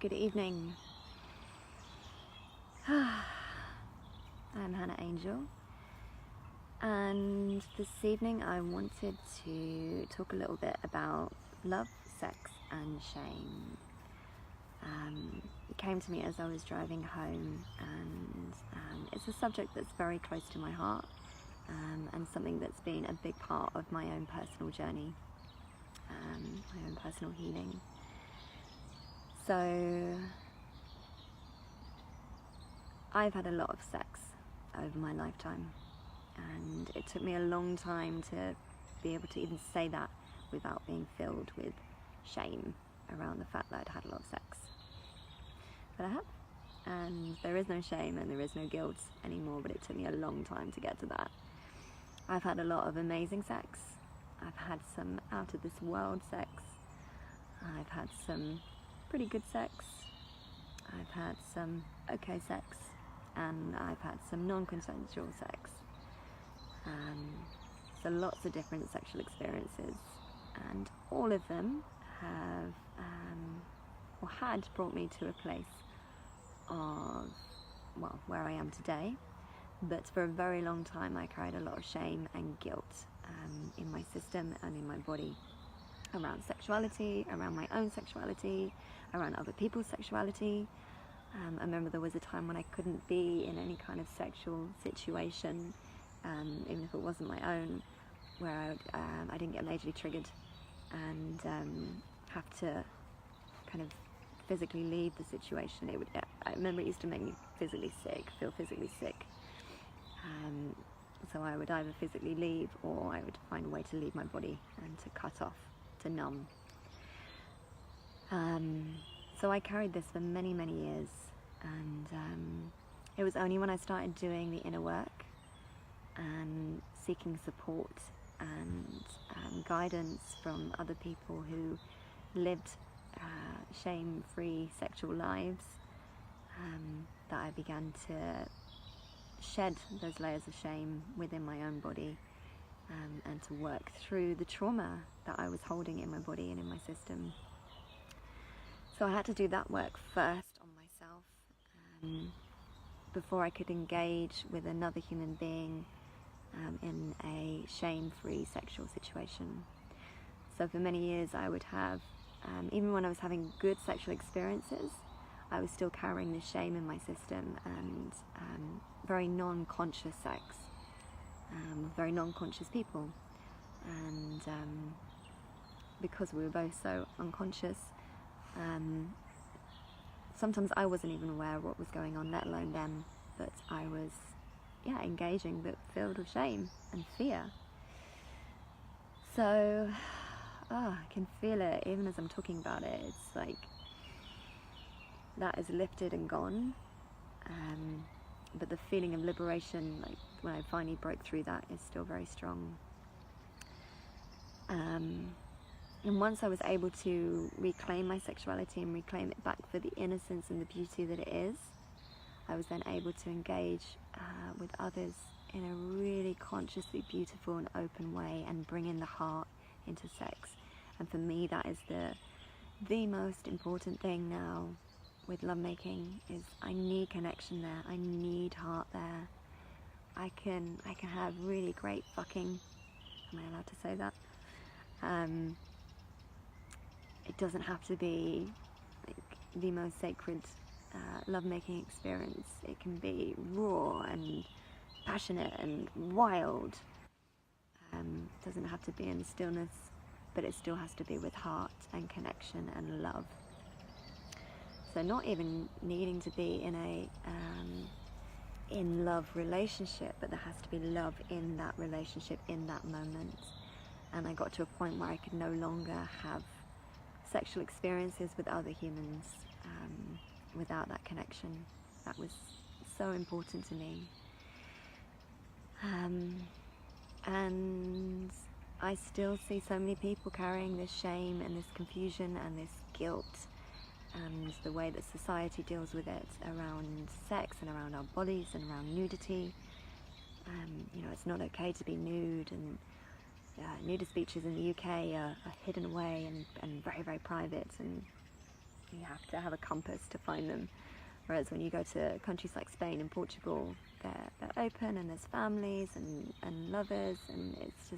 Good evening. I'm Hanna Angell, and this evening I wanted to talk a little bit about love, sex and shame. It came to me as I was driving home, and it's a subject that's very close to my heart, and something that's been a big part of my own personal journey, my own personal healing. So I've had a lot of sex over my lifetime, and it took me a long time to be able to even say that without being filled with shame around the fact that I'd had a lot of sex. But I have, and there is no shame and there is no guilt anymore, but it took me a long time to get to that. I've had a lot of amazing sex. I've had some out of this world sex. I've had some pretty good sex. I've had some okay sex, and I've had some non-consensual sex. So lots of different sexual experiences, and all of them have or had brought me to a place of, well, where I am today. But for a very long time I carried a lot of shame and guilt in my system and in my body around sexuality, around my own sexuality, around other people's sexuality. I remember there was a time when I couldn't be in any kind of sexual situation, even if it wasn't my own, where I didn't get majorly triggered and have to kind of physically leave the situation. I remember it used to make me feel physically sick. So I would either physically leave, or I would find a way to leave my body and to cut off, to numb. So I carried this for many, many years, and it was only when I started doing the inner work and seeking support and guidance from other people who lived shame-free sexual lives that I began to shed those layers of shame within my own body, and to work through the trauma that I was holding in my body and in my system. So I had to do that work first on myself before I could engage with another human being in a shame-free sexual situation. So for many years I would have, even when I was having good sexual experiences, I was still carrying the shame in my system, and very non-conscious sex with very non-conscious people. And because we were both so unconscious, sometimes I wasn't even aware of what was going on, let alone them, but I was engaging, but filled with shame and fear. So I can feel it even as I'm talking about it. It's like that is lifted and gone, but the feeling of liberation, like when I finally broke through that, is still very strong. And once I was able to reclaim my sexuality and reclaim it back for the innocence and the beauty that it is, I was then able to engage with others in a really consciously beautiful and open way, and bring in the heart into sex. And for me, that is the most important thing now with lovemaking, is I need connection there. I need heart there. I can have really great fucking, am I allowed to say that? It doesn't have to be like the most sacred lovemaking experience. It can be raw and passionate and wild. It doesn't have to be in stillness, but it still has to be with heart and connection and love. So not even needing to be in a in love relationship, but there has to be love in that relationship, in that moment. And I got to a point where I could no longer have sexual experiences with other humans without that connection. That was so important to me. And I still see so many people carrying this shame and this confusion and this guilt, and the way that society deals with it around sex and around our bodies and around nudity. It's not okay to be nude, and nudist beaches in the UK are hidden away and very, very private, and You have to have a compass to find them. Whereas when you go to countries like Spain and Portugal, they're open, and there's families and lovers, and it's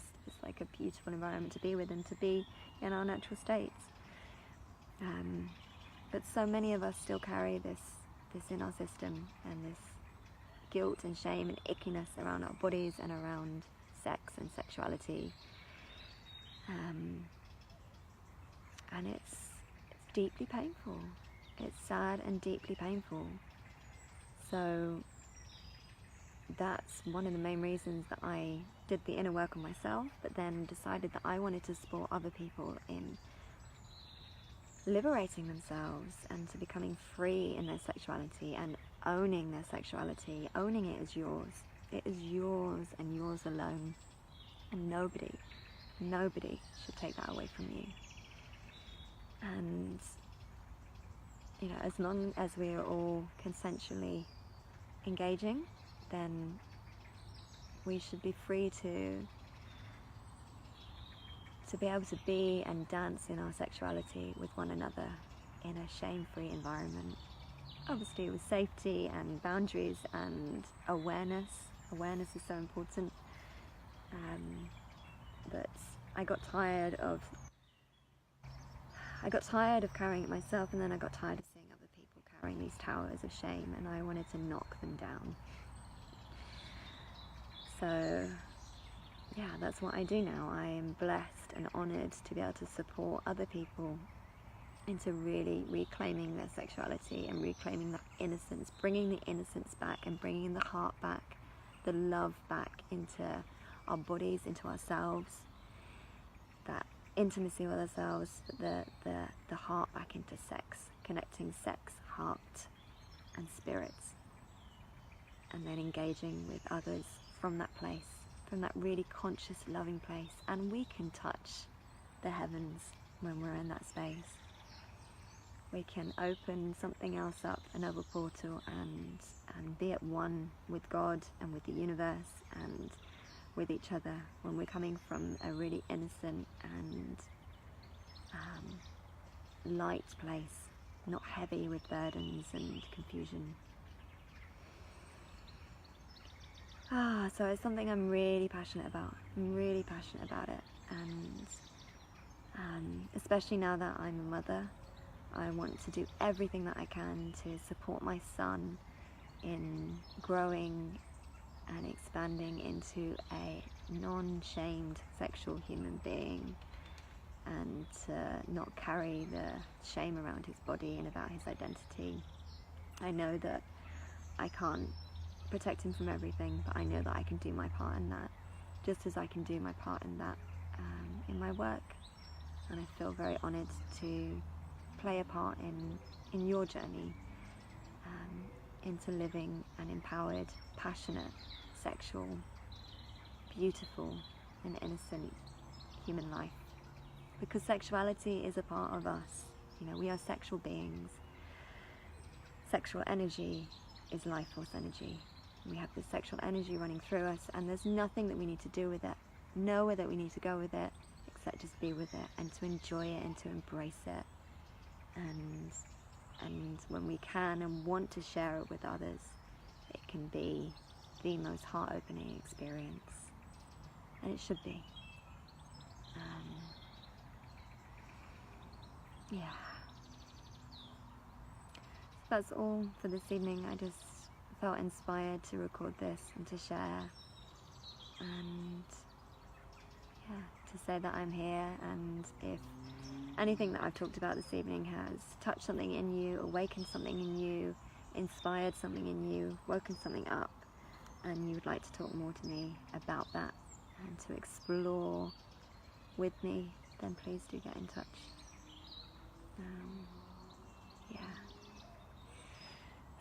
like a beautiful environment to be with and to be in our natural states. But so many of us still carry this in our system, and this guilt and shame and ickiness around our bodies and around sex and sexuality. And it's deeply painful. It's sad and deeply painful. So that's one of the main reasons that I did the inner work on myself, but then decided that I wanted to support other people in liberating themselves and to becoming free in their sexuality and owning their sexuality, owning it as yours. It is yours and yours alone. And nobody should take that away from you. And, you know, as long as we are all consensually engaging, then we should be free to be able to be and dance in our sexuality with one another in a shame-free environment. Obviously with safety and boundaries and awareness. Awareness is so important. But I got tired of carrying it myself, and then I got tired of seeing other people carrying these towers of shame, and I wanted to knock them down. So yeah, that's what I do now. I am blessed and honoured to be able to support other people into really reclaiming their sexuality and reclaiming that innocence, bringing the innocence back and bringing the heart back, the love back into our bodies, into ourselves, that intimacy with ourselves, the heart back into sex, connecting sex, heart and spirit, and then engaging with others from that place, from that really conscious, loving place. And we can touch the heavens when we're in that space. We can open something else up, another portal, and be at one with God and with the universe and with each other when we're coming from a really innocent and light place, not heavy with burdens and confusion. So it's something I'm really passionate about. I'm really passionate about it, and especially now that I'm a mother, I want to do everything that I can to support my son in growing and expanding into a non-shamed sexual human being, and to not carry the shame around his body and about his identity. I know that I can't protect him from everything, but I know that I can do my part in that, just as I can do my part in that in my work. And I feel very honoured to play a part in your journey into living an empowered, passionate, sexual, beautiful and innocent human life. Because sexuality is a part of us. You know, we are sexual beings. Sexual energy is life force energy. We have this sexual energy running through us, and there's nothing that we need to do with it, nowhere that we need to go with it, except just be with it and to enjoy it and to embrace it. And when we can and want to share it with others, it can be the most heart-opening experience, and it should be. Yeah. That's all for this evening. I just felt inspired to record this and to share, and yeah, to say that I'm here, and if anything that I've talked about this evening has touched something in you, awakened something in you, inspired something in you, woken something up, and you would like to talk more to me about that and to explore with me, then please do get in touch. Yeah.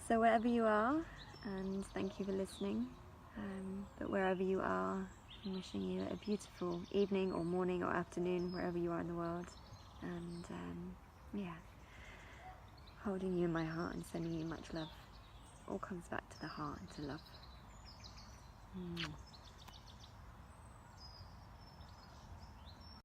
So wherever you are, and thank you for listening, but wherever you are, I'm wishing you a beautiful evening or morning or afternoon, wherever you are in the world. And yeah, holding you in my heart and sending you much love. All comes back to the heart and to love.